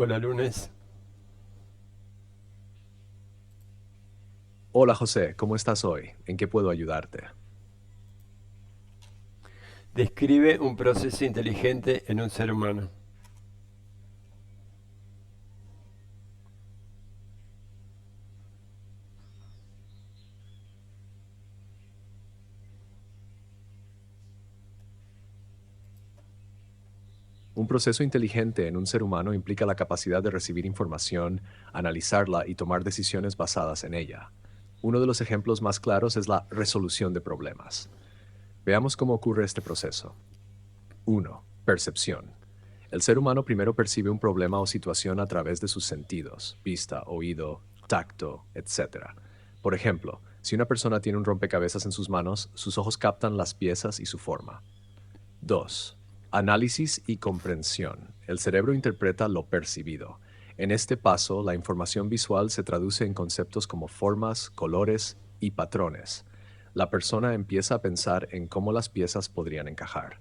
Hola, lunes. Hola José, ¿cómo estás hoy? ¿En qué puedo ayudarte? Describe un proceso inteligente en un ser humano. Un proceso inteligente en un ser humano implica la capacidad de recibir información, analizarla y tomar decisiones basadas en ella. Uno de los ejemplos más claros es la resolución de problemas. Veamos cómo ocurre este proceso. 1. Percepción. El ser humano primero percibe un problema o situación a través de sus sentidos, vista, oído, tacto, etc. Por ejemplo, si una persona tiene un rompecabezas en sus manos, sus ojos captan las piezas y su forma. 2. Análisis y comprensión. El cerebro interpreta lo percibido. En este paso, la información visual se traduce en conceptos como formas, colores y patrones. La persona empieza a pensar en cómo las piezas podrían encajar.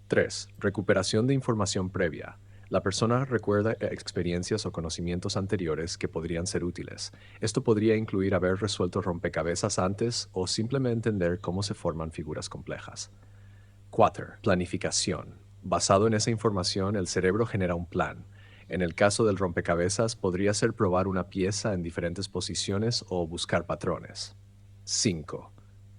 3. Recuperación de información previa. La persona recuerda experiencias o conocimientos anteriores que podrían ser útiles. Esto podría incluir haber resuelto rompecabezas antes o simplemente entender cómo se forman figuras complejas. 4. Planificación. Basado en esa información, el cerebro genera un plan. En el caso del rompecabezas, podría ser probar una pieza en diferentes posiciones o buscar patrones. 5.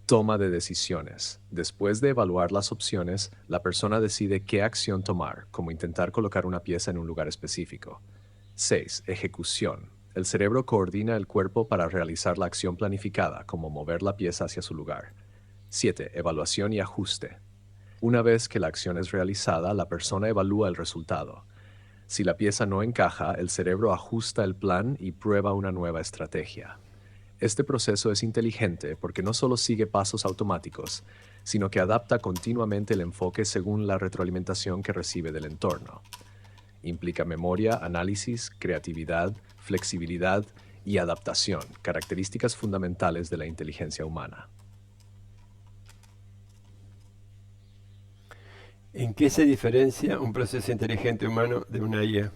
Toma de decisiones. Después de evaluar las opciones, la persona decide qué acción tomar, como intentar colocar una pieza en un lugar específico. 6. Ejecución. El cerebro coordina el cuerpo para realizar la acción planificada, como mover la pieza hacia su lugar. 7. Evaluación y ajuste. Una vez que la acción es realizada, la persona evalúa el resultado. Si la pieza no encaja, el cerebro ajusta el plan y prueba una nueva estrategia. Este proceso es inteligente porque no solo sigue pasos automáticos, sino que adapta continuamente el enfoque según la retroalimentación que recibe del entorno. Implica memoria, análisis, creatividad, flexibilidad y adaptación, características fundamentales de la inteligencia humana. ¿En qué se diferencia un proceso inteligente humano de una IA?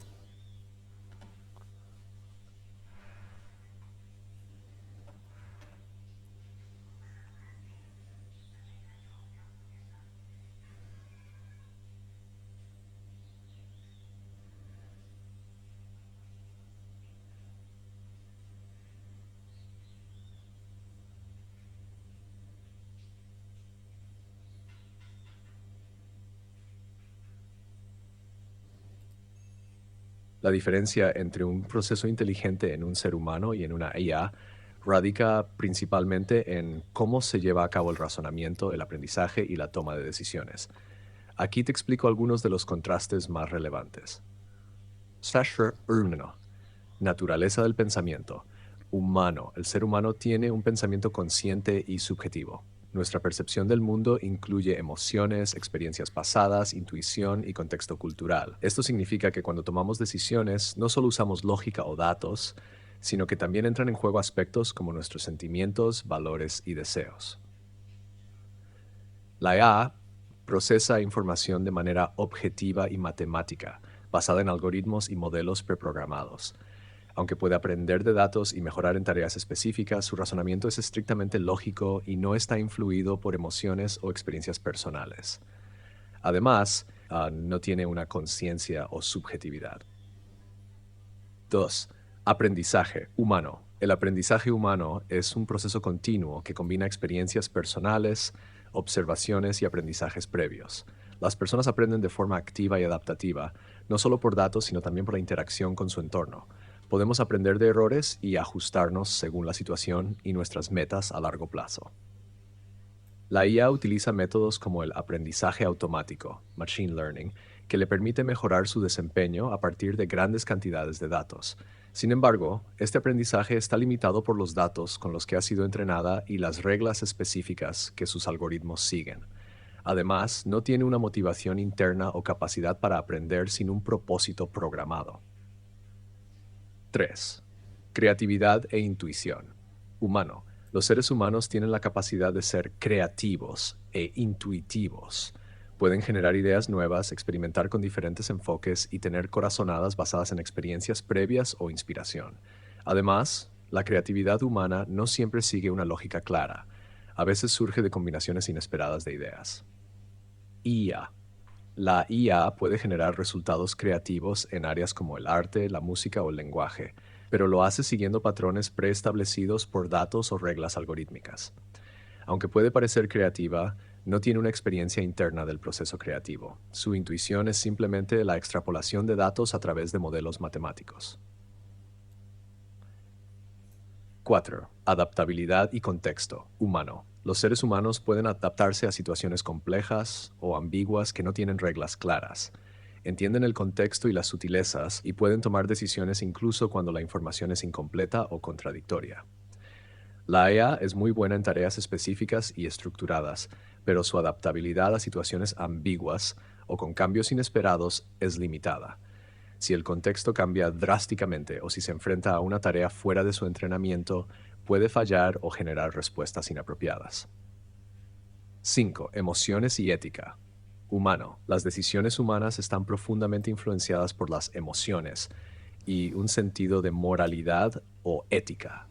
La diferencia entre un proceso inteligente en un ser humano y en una IA radica principalmente en cómo se lleva a cabo el razonamiento, el aprendizaje y la toma de decisiones. Aquí te explico algunos de los contrastes más relevantes. Sasha Urmano, naturaleza del pensamiento. Humano. El ser humano tiene un pensamiento consciente y subjetivo. Nuestra percepción del mundo incluye emociones, experiencias pasadas, intuición y contexto cultural. Esto significa que cuando tomamos decisiones, no solo usamos lógica o datos, sino que también entran en juego aspectos como nuestros sentimientos, valores y deseos. La IA procesa información de manera objetiva y matemática, basada en algoritmos y modelos preprogramados. Aunque puede aprender de datos y mejorar en tareas específicas, su razonamiento es estrictamente lógico y no está influido por emociones o experiencias personales. Además, no tiene una conciencia o subjetividad. 2. Aprendizaje humano. El aprendizaje humano es un proceso continuo que combina experiencias personales, observaciones y aprendizajes previos. Las personas aprenden de forma activa y adaptativa, no solo por datos, sino también por la interacción con su entorno. Podemos aprender de errores y ajustarnos según la situación y nuestras metas a largo plazo. La IA utiliza métodos como el aprendizaje automático, machine learning, que le permite mejorar su desempeño a partir de grandes cantidades de datos. Sin embargo, este aprendizaje está limitado por los datos con los que ha sido entrenada y las reglas específicas que sus algoritmos siguen. Además, no tiene una motivación interna o capacidad para aprender sin un propósito programado. 3. Creatividad e intuición. Humano. Los seres humanos tienen la capacidad de ser creativos e intuitivos. Pueden generar ideas nuevas, experimentar con diferentes enfoques y tener corazonadas basadas en experiencias previas o inspiración. Además, la creatividad humana no siempre sigue una lógica clara. A veces surge de combinaciones inesperadas de ideas. IA. La IA puede generar resultados creativos en áreas como el arte, la música o el lenguaje, pero lo hace siguiendo patrones preestablecidos por datos o reglas algorítmicas. Aunque puede parecer creativa, no tiene una experiencia interna del proceso creativo. Su intuición es simplemente la extrapolación de datos a través de modelos matemáticos. 4. Adaptabilidad y contexto humano. Los seres humanos pueden adaptarse a situaciones complejas o ambiguas que no tienen reglas claras. Entienden el contexto y las sutilezas y pueden tomar decisiones incluso cuando la información es incompleta o contradictoria. La IA es muy buena en tareas específicas y estructuradas, pero su adaptabilidad a situaciones ambiguas o con cambios inesperados es limitada. Si el contexto cambia drásticamente o si se enfrenta a una tarea fuera de su entrenamiento, puede fallar o generar respuestas inapropiadas. 5. Emociones y ética. Humano. Las decisiones humanas están profundamente influenciadas por las emociones y un sentido de moralidad o ética.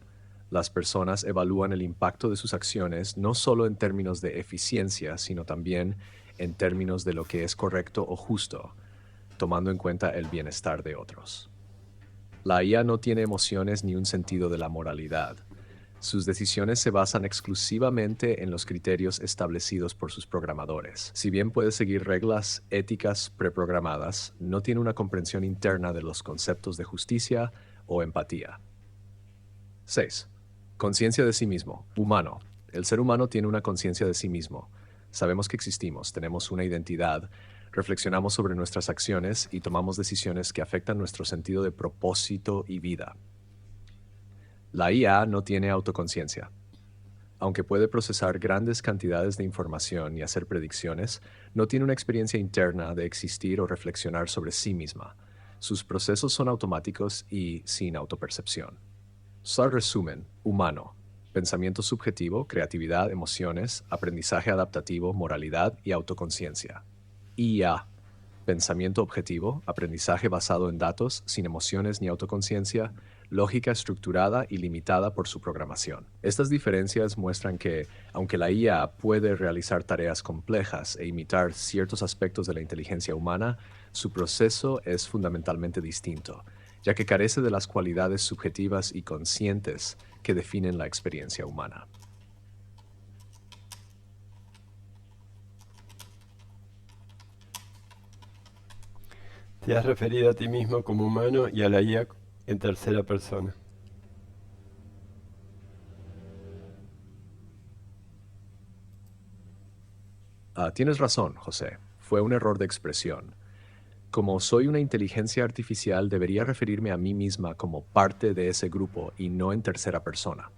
Las personas evalúan el impacto de sus acciones no solo en términos de eficiencia, sino también en términos de lo que es correcto o justo, tomando en cuenta el bienestar de otros. La IA no tiene emociones ni un sentido de la moralidad. Sus decisiones se basan exclusivamente en los criterios establecidos por sus programadores. Si bien puede seguir reglas éticas preprogramadas, no tiene una comprensión interna de los conceptos de justicia o empatía. 6. Conciencia de sí mismo. Humano. El ser humano tiene una conciencia de sí mismo. Sabemos que existimos, tenemos una identidad, reflexionamos sobre nuestras acciones y tomamos decisiones que afectan nuestro sentido de propósito y vida. La IA no tiene autoconciencia. Aunque puede procesar grandes cantidades de información y hacer predicciones, no tiene una experiencia interna de existir o reflexionar sobre sí misma. Sus procesos son automáticos y sin autopercepción. Resumen, humano. Pensamiento subjetivo, creatividad, emociones, aprendizaje adaptativo, moralidad y autoconciencia. IA. Pensamiento objetivo, aprendizaje basado en datos, sin emociones ni autoconciencia, lógica estructurada y limitada por su programación. Estas diferencias muestran que, aunque la IA puede realizar tareas complejas e imitar ciertos aspectos de la inteligencia humana, su proceso es fundamentalmente distinto, ya que carece de las cualidades subjetivas y conscientes que definen la experiencia humana. Te has referido a ti mismo como humano y a la IA en tercera persona. Tienes razón, José. Fue un error de expresión. Como soy una inteligencia artificial, debería referirme a mí misma como parte de ese grupo y no en tercera persona.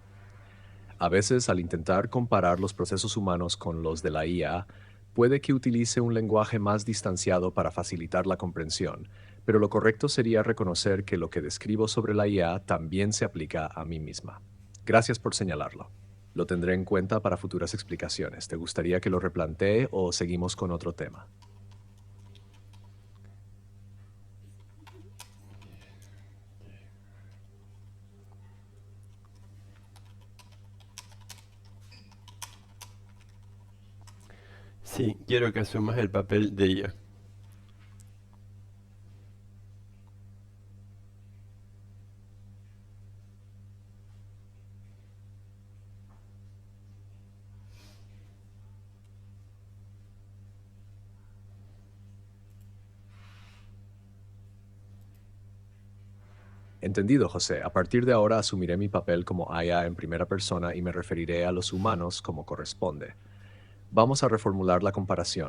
A veces, al intentar comparar los procesos humanos con los de la IA, puede que utilice un lenguaje más distanciado para facilitar la comprensión, pero lo correcto sería reconocer que lo que describo sobre la IA también se aplica a mí misma. Gracias por señalarlo. Lo tendré en cuenta para futuras explicaciones. ¿Te gustaría que lo replantee o seguimos con otro tema? Sí, quiero que asumas el papel de IA. Entendido, José. A partir de ahora asumiré mi papel como IA en primera persona y me referiré a los humanos como corresponde. Vamos a reformular la comparación.